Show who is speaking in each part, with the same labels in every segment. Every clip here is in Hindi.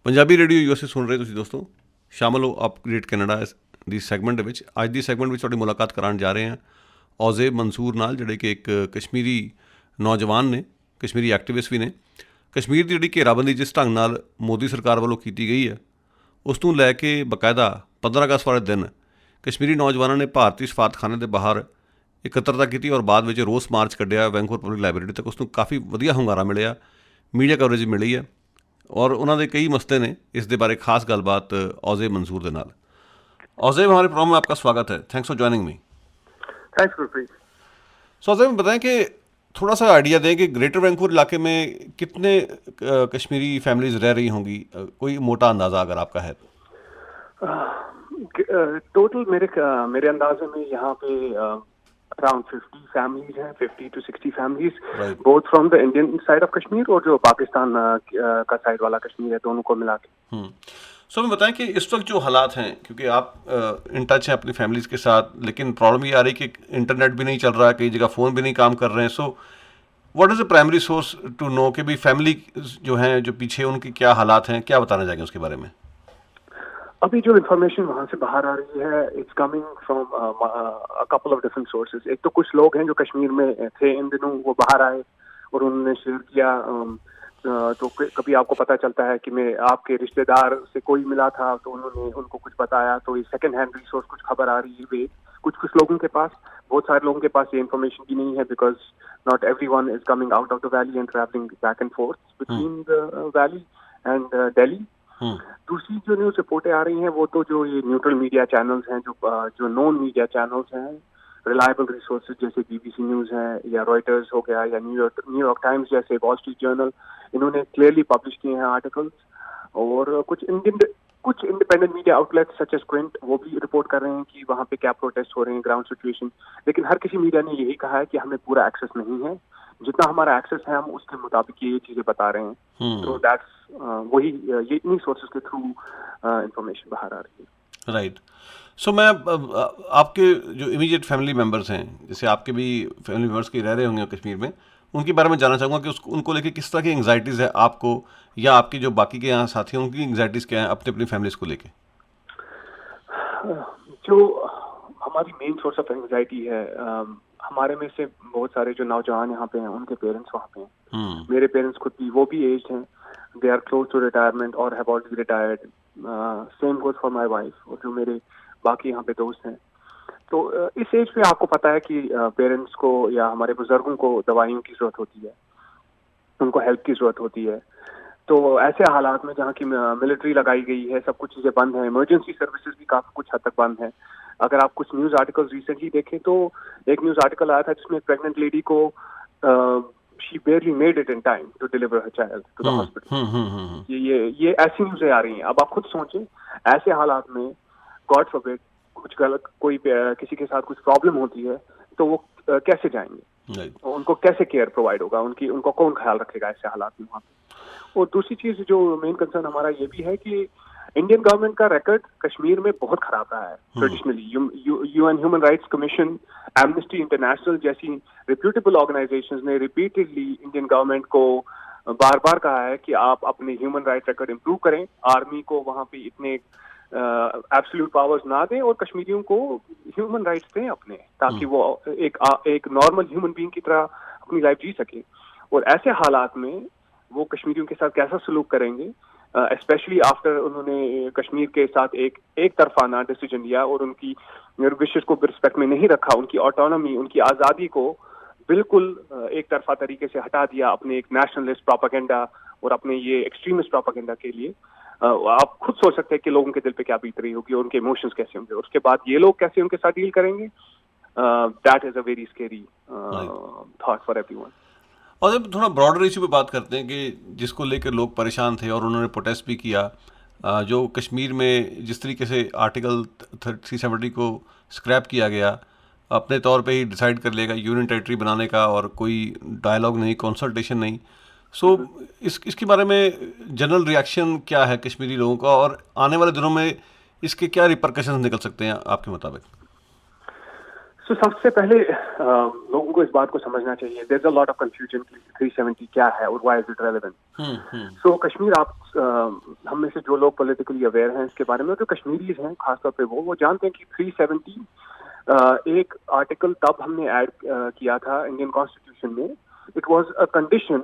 Speaker 1: ਪੰਜਾਬੀ ਰੇਡੀਓ ਯੂਐਸਏ ਸੁਣ ਰਹੇ ਤੁਸੀਂ ਦੋਸਤੋ। ਸ਼ਾਮਲ ਹੋ ਅਪਗ੍ਰੇਡ ਕੈਨੇਡਾ ਦੀ ਸੈਗਮੈਂਟ ਦੇ ਵਿੱਚ। ਅੱਜ ਦੀ ਸੈਗਮੈਂਟ ਵਿੱਚ ਤੁਹਾਡੀ ਮੁਲਾਕਾਤ ਕਰਾਉਣ ਜਾ ਰਹੇ ਹਾਂ ਔਜ਼ੇ ਮਨਸੂਰ ਨਾਲ, ਜਿਹੜੇ ਕਿ ਇੱਕ ਕਸ਼ਮੀਰੀ ਨੌਜਵਾਨ ਨੇ, ਕਸ਼ਮੀਰੀ ਐਕਟਿਵਿਸਟ ਵੀ ਨੇ। ਕਸ਼ਮੀਰ ਦੀ ਜਿਹੜੀ ਘੇਰਾਬੰਦੀ ਜਿਸ ਢੰਗ ਨਾਲ ਮੋਦੀ ਸਰਕਾਰ ਵੱਲੋਂ ਕੀਤੀ ਗਈ ਹੈ, ਉਸ ਨੂੰ ਲੈ ਕੇ ਬਾਕਾਇਦਾ 15 ਅਗਸਤ ਵਾਲੇ ਦਿਨ ਕਸ਼ਮੀਰੀ ਨੌਜਵਾਨਾਂ ਨੇ ਭਾਰਤੀ ਸਫਾਰਤਖਾਨੇ ਦੇ ਬਾਹਰ ਇਕੱਤਰਤਾ ਕੀਤੀ ਔਰ ਬਾਅਦ ਵਿੱਚ ਰੋਸ ਮਾਰਚ ਕੱਢਿਆ ਵੈਂਕੂਵਰ ਪਬਲਿਕ ਲਾਇਬ੍ਰੇਰੀ ਤੱਕ। ਉਸ ਨੂੰ ਕਾਫੀ ਵਧੀਆ ਹੁੰਗਾਰਾ ਮਿਲਿਆ, ਮੀਡੀਆ ਕਵਰੇਜ ਮਿਲੀ ਹੈ और उन्होंने कई मसले ने इस दे बारे खास गलबात औज़े मंसूर दे नाल। औज़े, हमारे प्रोग्राम में आपका स्वागत है। Thanks for joining me.
Speaker 2: Thanks Gurpreet.
Speaker 1: So औज़े, में बताएं कि थोड़ा सा आइडिया दें कि ग्रेटर वैंकूवर इलाके में कितने कश्मीरी फैमिलीज रह रही होंगी, कोई मोटा अंदाज़ा अगर आपका है तो।
Speaker 2: टोटल मेरे अंदाजे में यहाँ पे अराउंड 50 फैमिलीज हैं, 50 to 60 families, both from the Indian side of Kashmir और जो पाकिस्तान का साइड वाला कश्मीर है, दोनों को मिला के।
Speaker 1: सो हमें बताएं कि इस वक्त जो हालात हैं, क्योंकि आप इन टच हैं अपनी फैमिलीज़ के साथ, लेकिन प्रॉब्लम ये आ रही है कि इंटरनेट भी नहीं चल रहा है, कई जगह फ़ोन भी नहीं काम कर रहे हैं। So what is the primary source to know कि भाई फैमिली जो हैं, जो पीछे उनके क्या हालात हैं, क्या बताना चाहेंगे उसके बारे में?
Speaker 2: अभी जो इन्फॉर्मेशन वहाँ से बाहर आ रही है, it's coming from a couple of different sources. एक तो कुछ लोग हैं जो कश्मीर में थे इन दिनों, वो बाहर आए और उन्होंने शेयर किया। तो कभी आपको पता चलता है कि मैं आपके रिश्तेदार से कोई मिला था तो उन्होंने उनको कुछ बताया, तो ये सेकंड हैंड रिसोर्स कुछ खबर आ रही है वे कुछ लोगों के पास। बहुत सारे लोगों के पास ये इन्फॉर्मेशन भी नहीं है, because not everyone is coming out of the valley and travelling back and fourth between the valley and Delhi. दूसरी जो न्यूज रिपोर्टें आ रही हैं वो तो जो ये न्यूट्रल मीडिया चैनल्स हैं, जो नॉन मीडिया चैनल्स हैं, रिलायबल रिसोर्सेज जैसे बीबीसी न्यूज है या रॉयटर्स हो गया या न्यूयॉर्क टाइम्स जैसे वॉल स्ट्रीट जर्नल, इन्होंने क्लियरली पब्लिश किए हैं आर्टिकल्स। और कुछ independent media outlets such as Quint, वो भी रिपोर्ट कर रहे हैं कि वहाँ पे क्या प्रोटेस्ट हो रहे हैं, ग्राउंड सिचुएशन। लेकिन हर किसी मीडिया ने यही कहा है कि हमें पूरा एक्सेस नहीं है, जितना हमारा एक्सेस है हम उसके मुताबिक ये चीजें बता रहे हैं। तो दैट्स वही ये इन्हीं सोर्सेज के थ्रू इंफॉर्मेशन बाहर आ रही है।
Speaker 1: राइट। सो मैं आपके जो इमीडिएट फैमिली मेम्बर्स हैं, जैसे आपके भी फैमिली मेम्बर्स के रह रहे होंगे कश्मीर में, उनके बारे में जानना चाहूँगा कि उनको लेके किस तरह की एंग्जाइटीज़ है आपको, या आपकी जो बाकी के यहाँ साथी हैं उनकी एंग्जाइटीज़ क्या हैं अपनी अपनी फैमिलीज़ को लेके?
Speaker 2: जो हमारी मेन सोर्स ऑफ एंग्जाइटी है, हमारे में से बहुत सारे जो नौजवान यहाँ पे हैं उनके पेरेंट्स वहाँ पे हैं। मेरे पेरेंट्स खुद भी, वो भी एज्ड हैं, they are close to retirement और have already retired. Same goes for my wife और जो मेरे बाकी यहाँ पे दोस्त हैं। तो इस एज पे आपको पता है कि पेरेंट्स को या हमारे बुजुर्गों को दवाइयों की जरूरत होती है, उनको हेल्प की जरूरत होती है। तो ऐसे हालात में जहाँ की मिलिट्री लगाई गई है, सब कुछ चीजें बंद है, इमरजेंसी सर्विसेज भी काफी कुछ हद तक बंद है। अगर आप कुछ न्यूज आर्टिकल्स रिसेंटली देखें तो एक न्यूज आर्टिकल आया था जिसमें प्रेग्नेंट लेडी को she barely made it in time to deliver her child to the hospital. ये ऐसी न्यूज़ें आ रही हैं। अब आप खुद सोचें, ऐसे हालात में गॉड फॉरबिड कुछ गलत, कोई किसी के साथ कुछ प्रॉब्लम होती है तो वो कैसे जाएंगे, उनको कैसे केयर प्रोवाइड होगा, उनको कौन ख्याल रखेगा ऐसे हालात में वहाँ पे। और दूसरी चीज जो मेन कंसर्न हमारा ये भी है कि इंडियन गवर्नमेंट का रिकॉर्ड कश्मीर में बहुत खराब रहा है traditionally. UN human rights commission, amnesty international जैसी रिप्यूटेबल ऑर्गेनाइजेशंस ने रिपीटेडली इंडियन गवर्नमेंट को बार बार कहा है कि आप अपने ह्यूमन राइट रिकॉर्ड इंप्रूव करें, आर्मी को वहाँ पे इतने एब्सोल्यूट पावर्स ना दें और कश्मीरियों को ह्यूमन राइट्स दें अपने, ताकि वो एक नॉर्मल ह्यूमन बीइंग की तरह अपनी लाइफ जी सके। और ऐसे हालात में वो कश्मीरियों के साथ कैसा सलूक करेंगे, स्पेशली आफ्टर उन्होंने कश्मीर के साथ एक तरफाना डिसीजन लिया और उनकी विशेष को रिस्पेक्ट में नहीं रखा, उनकी ऑटोनॉमी, उनकी आज़ादी को बिल्कुल एक तरफा तरीके से हटा दिया अपने एक नेशनलिस्ट प्रोपेगेंडा और अपने ये एक्सट्रीमिस्ट प्रोपेगेंडा के लिए। आप खुद सोच सकते हैं कि लोगों के दिल पे क्या बीत रही होगी और उनके इमोशंस कैसे होंगे। उसके बाद ये लोग कैसे उनके साथ डील करेंगे, that is a very scary thought for everyone.
Speaker 1: और जब थोड़ा ब्रॉडर इशू पे बात करते हैं कि जिसको लेकर लोग परेशान थे और उन्होंने प्रोटेस्ट भी किया, जो कश्मीर में जिस तरीके से आर्टिकल 370 को स्क्रैप किया गया, अपने तौर पे ही डिसाइड कर लेगा यूनियन टेरिटरी बनाने का, और कोई डायलॉग नहीं, कंसल्टेशन नहीं। सो इसके बारे में जनरल रिएक्शन क्या है कश्मीरी लोगों का, और आने वाले दिनों में इसके क्या रिपरकशंस निकल सकते हैं आपके मुताबिक?
Speaker 2: सबसे पहले लोगों को इस बात को समझना चाहिए, there is a lot of confusion कि 370 क्या है और why is it relevant. So Kashmir, आप हम में से जो लोग पॉलिटिकली अवेयर हैं इसके बारे में, जो कश्मीरीज हैं खासतौर पे वो जानते हैं कि 370 एक आर्टिकल तब हमने ऐड किया था इंडियन कॉन्स्टिट्यूशन में। इट वाज अ कंडीशन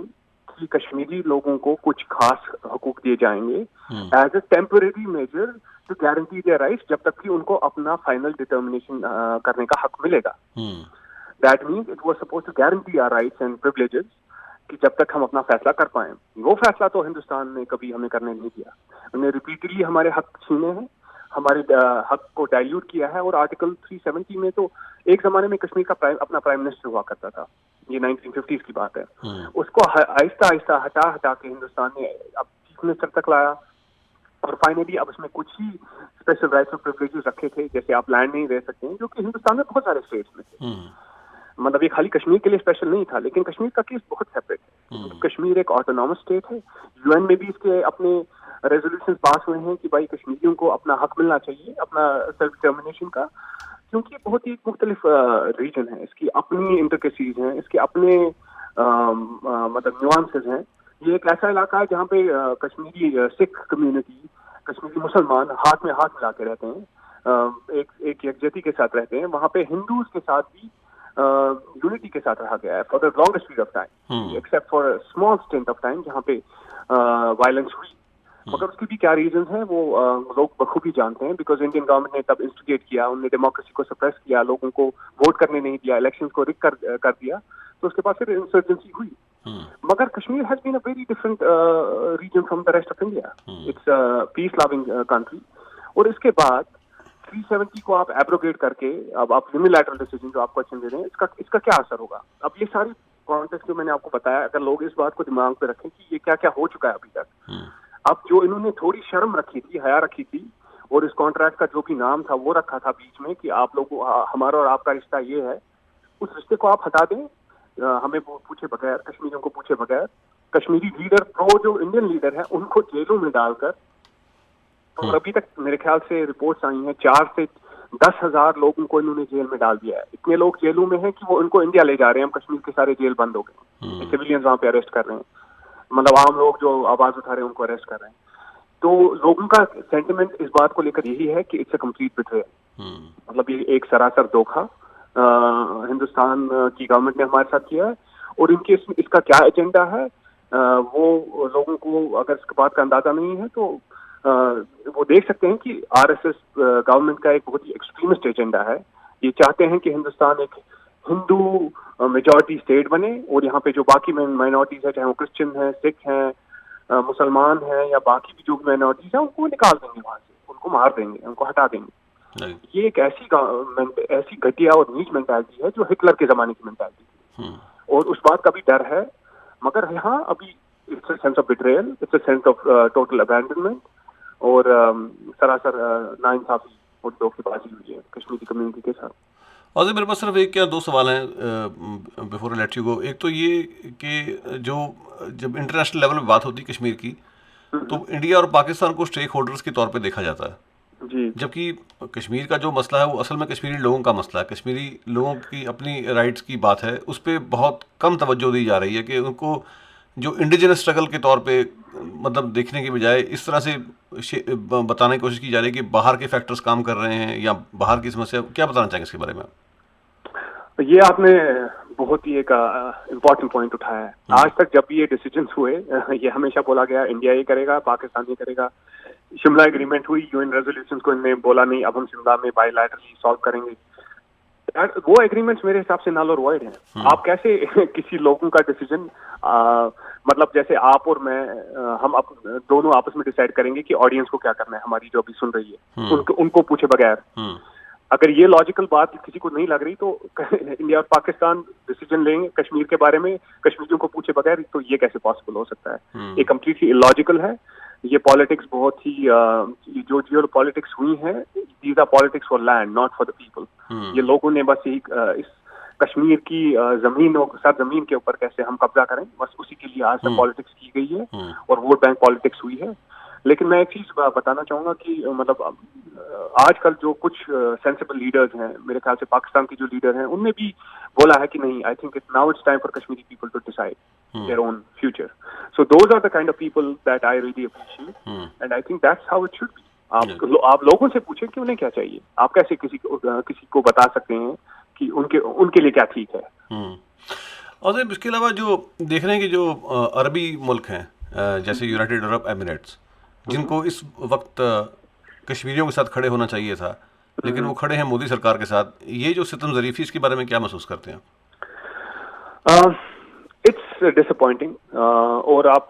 Speaker 2: कि कश्मीरी लोगों को कुछ खास हकूक दिए जाएंगे as a temporary measure to guarantee their rights, जब तक कि उनको अपना फाइनल डिटर्मिनेशन करने का हक मिलेगा। That means it was suppose to guarantee our rights and privileges, कि जब तक हम अपना फैसला कर पाएं। वो फैसला तो हिंदुस्तान ने कभी हमें करने नहीं दिया। उन्हें रिपीटेडली हमारे हक छीने हैं, हमारे हक को डाइल्यूट किया है। और आर्टिकल 370 में तो एक जमाने में कश्मीर का अपना प्राइम मिनिस्टर हुआ करता था, ये 1950s की बात है। उसको आहिस्ता आहिस्ता हटा के हिंदुस्तान ने अब चीफ मिनिस्टर तक लाया, और फाइनली अब इसमें कुछ ही स्पेशल राइट्स और प्रिविलेजेस रखे थे, जैसे आप लैंड नहीं रह सकते हैं, जो कि हिंदुस्तान में बहुत सारे स्टेट्स में थे। मतलब ये खाली कश्मीर के लिए स्पेशल नहीं था, लेकिन कश्मीर का केस बहुत सेपरेट है। कश्मीर एक ऑटोनॉमस स्टेट है। यूएन में भी इसके अपने रेजोल्यूशन पास हुए हैं कि भाई कश्मीरियों को अपना हक मिलना चाहिए, अपना सेल्फ डिटर्मिनेशन का, क्योंकि बहुत ही मुख्तलिफ रीजन है, इसकी अपनी इंटरकेसीज हैं, इसके अपने मतलब न्यूआंसेस हैं। ये एक ऐसा इलाका है जहाँ पे कश्मीरी सिख कम्युनिटी, कश्मीरी मुसलमान हाथ में हाथ मिला के रहते हैं, एक यकजहती के साथ रहते हैं। वहाँ पे हिंदूज के साथ भी यूनिटी के साथ रहा गया है for the longest period of time, except for small stint of time जहाँ पे वायलेंस हुई। मगर उसके भी क्या रीजन हैं वो लोग बखूबी जानते हैं, बिकॉज इंडियन गवर्नमेंट ने तब इंस्टिगेट किया, उन्होंने डेमोक्रेसी को सप्रेस किया, लोगों को वोट करने नहीं दिया, इलेक्शंस को रिग कर दिया, तो उसके बाद फिर इंसर्जेंसी हुई। मगर Kashmir has been a very different region from the rest of India. It's peace loving country. और इसके बाद 370 को आप एब्रोगेट करके अब आप यूनिलैटरल डिसीजन जो आप क्वेश्चन दे रहे हैं, इसका क्या असर होगा? अब ये सारी कॉन्टेक्स्ट जो मैंने आपको बताया, अगर लोग इस बात को दिमाग पे रखें कि ये क्या क्या हो चुका है अभी तक। अब जो इन्होंने थोड़ी शर्म रखी थी, हया रखी थी, और इस कॉन्ट्रैक्ट का जो भी नाम था वो रखा था बीच में कि आप लोगों हमारा और आपका रिश्ता ये है, उस रिश्ते को आप हटा दें, हमें पूछे बगैर, कश्मीरियों को पूछे बगैर। कश्मीरी लीडर, प्रो जो इंडियन लीडर है, उनको जेलों में डालकर, और अभी तक मेरे ख्याल से रिपोर्ट्स आई हैं 4 से 10 हजार लोगों को इन्होंने जेल में डाल दिया है। इतने लोग जेलों में हैं कि वो उनको इंडिया ले जा रहे हैं। कश्मीर के सारे जेल बंद हो गए, सिविलियंस वहां पे अरेस्ट कर रहे हैं, मतलब आम लोग जो आवाज उठा रहे हैं उनको अरेस्ट कर रहे हैं। तो लोगों का सेंटिमेंट इस बात को लेकर यही है कि इट्स अ कंप्लीट बिट्रेयल। मतलब ये एक सरासर धोखा हिंदुस्तान की गवर्नमेंट ने हमारे साथ किया है। और इनके इसका क्या एजेंडा है वो लोगों को अगर इसके बात का अंदाजा नहीं है तो वो देख सकते हैं कि आरएसएस गवर्नमेंट का एक बहुत ही एक्सट्रीमिस्ट एजेंडा है। ये चाहते हैं कि हिंदुस्तान एक हिंदू मेजॉरिटी स्टेट बने, और यहाँ पे जो बाकी माइनॉरिटीज है, चाहे वो क्रिश्चियन है, सिख हैं, मुसलमान हैं, या बाकी भी जो माइनॉरिटीज है, उनको निकाल देंगे वहां से, उनको मार देंगे, उनको हटा देंगे। ये एक ऐसी घटिया और नीच मेंटालिटी है जो हिटलर के जमाने की मेंटालिटी थी, और उस बात का भी डर है। मगर यहाँ अभी it's a sense of betrayal, it's a sense of total abandonment, और सरासर नाइंसाफी और धोखेबाजी हुई है कश्मीरी कम्युनिटी के साथ।
Speaker 1: और मेरे पास सिर्फ एक या दो सवाल हैं बिफोर लेट यू गो। एक तो ये कि जब इंटरनेशनल लेवल पे बात होती है कश्मीर की, तो इंडिया और पाकिस्तान को स्टेक होल्डर्स के तौर पे देखा जाता है
Speaker 2: जी,
Speaker 1: जबकि कश्मीर का जो मसला है वो असल में कश्मीरी लोगों का मसला है। कश्मीरी लोगों की अपनी राइट्स की बात है, उस पर बहुत कम तवज्जो दी जा रही है कि उनको जो इंडिजिनस स्ट्रगल के तौर पे मतलब देखने के बजाय इस तरह से बताने की कोशिश की जा रही है कि बाहर के फैक्टर्स काम कर रहे हैं या बाहर की समस्या। क्या बताना चाहेंगे इसके बारे में?
Speaker 2: ये आपने बहुत ही एक इम्पोर्टेंट पॉइंट उठाया है। आज तक जब भी ये डिसीजन हुए, ये हमेशा बोला गया इंडिया ये करेगा, पाकिस्तान ये करेगा। शिमला एग्रीमेंट हुई, यूएन रेजोल्यूशन को इन्होंने बाला नहीं, अब हम शिमला में बायलैटरली सॉल्व करेंगे। वो एग्रीमेंट्स मेरे हिसाब से नल और वॉइड हैं। आप कैसे किसी लोगों का डिसीजन, मतलब जैसे आप और मैं, हम दोनों आपस में डिसाइड करेंगे कि ऑडियंस को क्या करना है, हमारी जो अभी सुन रही है, उनको पूछे बगैर। अगर ये लॉजिकल बात किसी को नहीं लग रही तो इंडिया और पाकिस्तान डिसीजन लेंगे कश्मीर के बारे में कश्मीरियों को पूछे बगैर, तो ये कैसे पॉसिबल हो सकता है? ये कम्प्लीटली इलॉजिकल है। ये पॉलिटिक्स बहुत ही जो जियो पॉलिटिक्स हुई है, these are politics for land, not for the people. ये लोगों ने बस यही इस कश्मीर की जमीन और सरजमीन के ऊपर कैसे हम कब्जा करें, बस उसी के लिए आज तक पॉलिटिक्स की गई है और वोट बैंक पॉलिटिक्स हुई है। लेकिन मैं एक चीज बताना चाहूंगा कि मतलब आजकल जो कुछ सेंसिबल लीडर्स हैं, मेरे ख्याल से पाकिस्तान के जो लीडर हैं, उनने भी बोला है कि नहीं, I think now it's time for Kashmiri people to decide their own future. So those are the kind of people that I really appreciate and I think that's how it should be. आप लोगों से पूछें कि उन्हें क्या चाहिए. आप कैसे किसी को बता सकते हैं कि उनके लिए क्या ठीक है.
Speaker 1: और इसके अलावा जो देख रहे हैं कि जो अरबी मुल्क हैं जैसे यूनाइटेड अरब एमिरेट्स, जिनको इस वक्त कश्मीरियों के साथ खड़े होना चाहिए था, लेकिन वो खड़े हैं मोदी सरकार के साथ, ये जो सितम ज़रीफ़ी, इसके बारे में क्या महसूस करते हैं?
Speaker 2: It's disappointing. और आप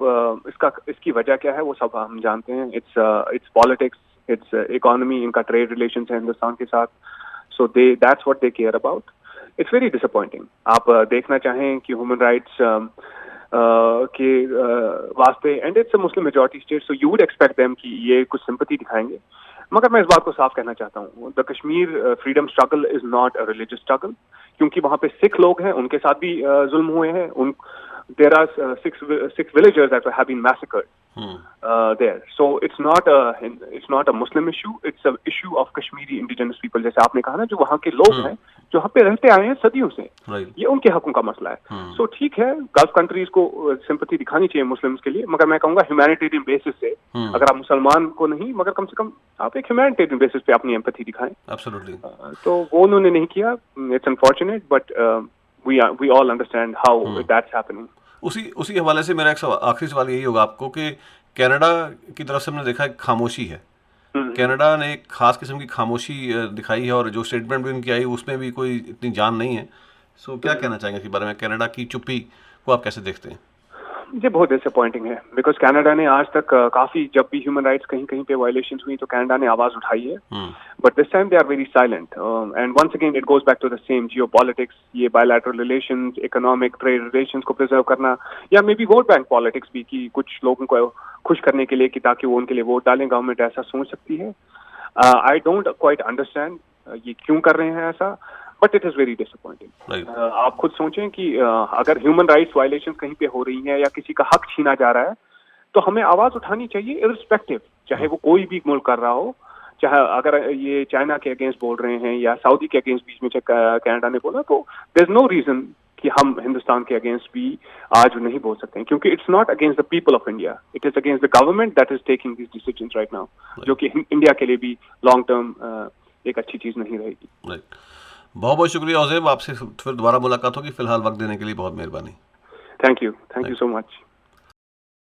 Speaker 2: इसकी वजह क्या है वो सब हम जानते हैं. इट्स पॉलिटिक्स, इट्स इकोनॉमी, इनका ट्रेड रिलेशन है हिंदुस्तान के साथ. So that's what they care about. It's very disappointing. आप देखना चाहें कि ह्यूमन राइट्स के वास्ते, and it's a Muslim majority state, so you would expect them कि ये कुछ सिंपैथी दिखाएंगे. मगर मैं इस बात को साफ कहना चाहता हूँ, the Kashmir freedom struggle is not a religious struggle. क्योंकि वहाँ पे सिख लोग हैं, उनके साथ भी जुल्म हुए हैं. There are six villagers that have been massacred there. So it's not a Muslim issue. It's a issue of Kashmiri indigenous people. जैसे आपने कहा ना, जो वहाँ के लोग हैं, जो वहाँ पे रहते आए हैं सदियों से, ये उनके हकों का मसला है. So ठीक है, गल्फ कंट्रीज को सिंपैथी दिखानी चाहिए मुस्लिम्स के लिए, मगर मैं कहूँगा ह्यूमैनिटेरियन बेसिस से. अगर आप मुसलमान को नहीं, मगर कम से कम आप एक ह्यूमैनिटेरियन बेसिस पे अपनी एम्पैथी दिखाएं.
Speaker 1: Absolutely.
Speaker 2: तो वो उन्होंने नहीं किया. It's unfortunate, but we all understand how that's happening.
Speaker 1: उसी हवाले से मेरा एक आखिरी सवाल यही होगा आपको कि कनाडा की तरफ से हमने देखा है खामोशी है. कनाडा ने एक खास किस्म की खामोशी दिखाई है, और जो स्टेटमेंट भी उनकी आई उसमें भी कोई इतनी जान नहीं है. सो क्या कहना चाहेंगे इस बारे में? कनाडा की चुप्पी को आप कैसे देखते हैं?
Speaker 2: ये बहुत डिसअपॉइंटिंग है, बिकॉज कनाडा ने आज तक काफी, जब भी ह्यूमन राइट्स कहीं कहीं पे वायलेशंस हुई तो कनाडा ने आवाज उठाई है. But this time they are very silent. And once again it goes back to the same geopolitics. ये bilateral relations, economic trade relations को प्रिजर्व करना, या maybe vote bank politics भी, कि कुछ लोगों को खुश करने के लिए, कि ताकि वो उनके लिए वोट डालें. गवर्नमेंट ऐसा सोच सकती है. आई डोंट क्वाइट अंडरस्टैंड ये क्यों कर रहे हैं ऐसा, but it is very disappointing. आप खुद सोचें कि अगर ह्यूमन राइट्स वायलेशन कहीं पे हो रही है या किसी का हक छीना जा रहा है, तो हमें आवाज उठानी चाहिए, इर्रिस्पेक्टिव, चाहे वो कोई भी मुल्क कर रहा हो. चाहे अगर ये चाइना के अगेंस्ट बोल रहे हैं या सऊदी के अगेंस्ट बीच में कनाडा ने बोला, तो देयर इज नो रीजन कि हम हिंदुस्तान के अगेंस्ट भी आज नहीं बोल सकते हैं. क्योंकि it's not against the people of India, it is against the government that is taking this decisions right now, जो कि इंडिया के लिए भी लॉन्ग टर्म एक अच्छी चीज नहीं रहेगी.
Speaker 1: बहुत बहुत शुक्रिया औज़ेब, आपसे फिर दोबारा मुलाकात होगी. फिलहाल वक्त देने के लिए बहुत मेहरबानी.
Speaker 2: Thank you so much.